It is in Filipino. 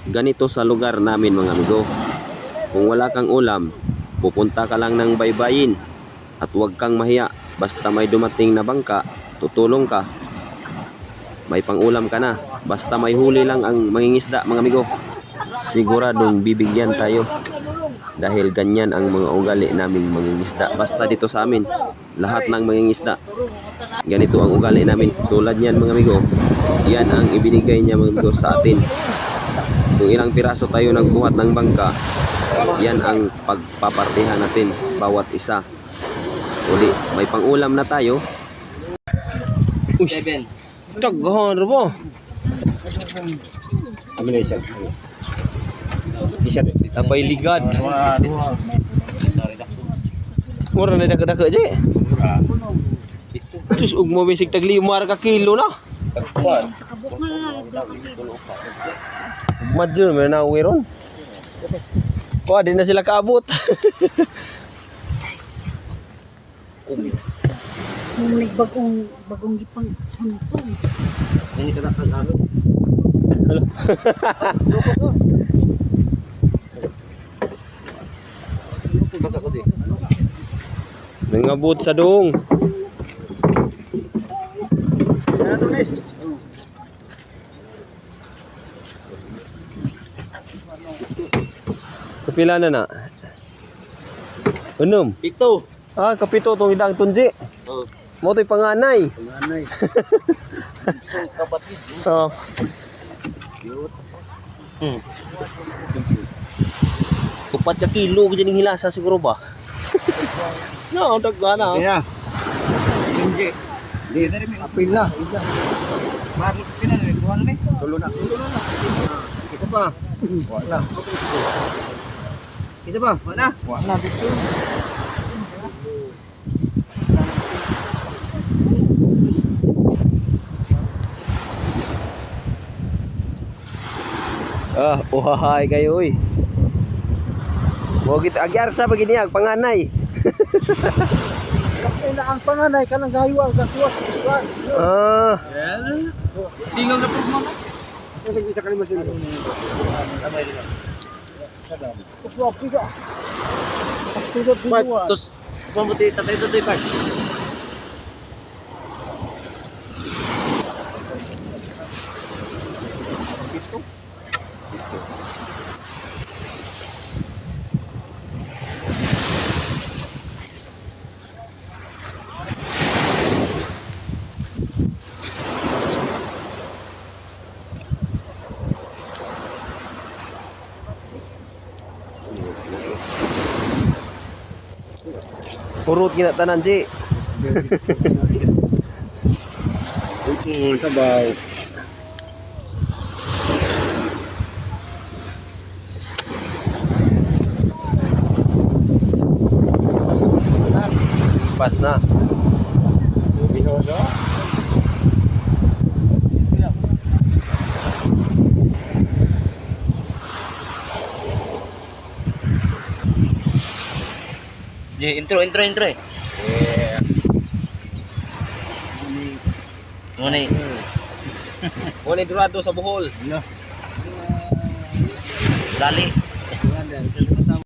ganito sa lugar namin mga amigo. Kung wala kang ulam, pupunta ka lang ng baybayin at huwag kang mahiya. Basta may dumating na bangka, tutulong ka. May pangulam ka na. Basta may huli lang ang mangingisda mga amigo. Siguradong bibigyan tayo. Dahil ganyan ang mga ugali naming mangingisda. Basta dito sa amin, lahat ng mangingisda, ganito ang ugali namin. Tulad niyan mga amigo, yan ang ibinigay niya mga amigo sa atin. Kung ilang piraso tayo nagbuhat ng bangka, yan ang pagpapartihan natin bawat isa. Uli, may pangulam na tayo. Uy, 7. Taghan mo. Amin na isa. Isa. Tapay ligad. Mura na daka-daka je. Tus ug mo bisig tag 5 ka kilo na. Madyo man na wiron. Kuha din na sila kaabot. May bagong gipang huntong. Ini kada kan ano. Hello. Nangabot sa dong. Kapila na. Unom. Ito. Ah, kapito tong idang tunji. Oh. Mo to'y panganay. Panganay. Kapatid. Oh. Upat ka kilo ka dyan hilasa siguro ba? No, daggana. Kaya. Hindi. Hindi na rin apil na. Bakit pinanay? Kuha na rin. Tulo na. Isa pa. Wala. Isa pa. Wala. Wala. Ah, uhahay kayo oy. Mo kita agyar sa begini ang panganay. Ina ang panganay ka nang gahiwa ka tuwas. Ah, Tingnan na po mama. Kasi isa kalima sila. Tamay din. Sadam. Kuwa piga. Tos pamuti tatay tatay pa. purut gina tanan ji. Sabaw. Pas na. Binodo. Intro. Yes. Ngunit. Wala durado sa Bohol. No. Dali.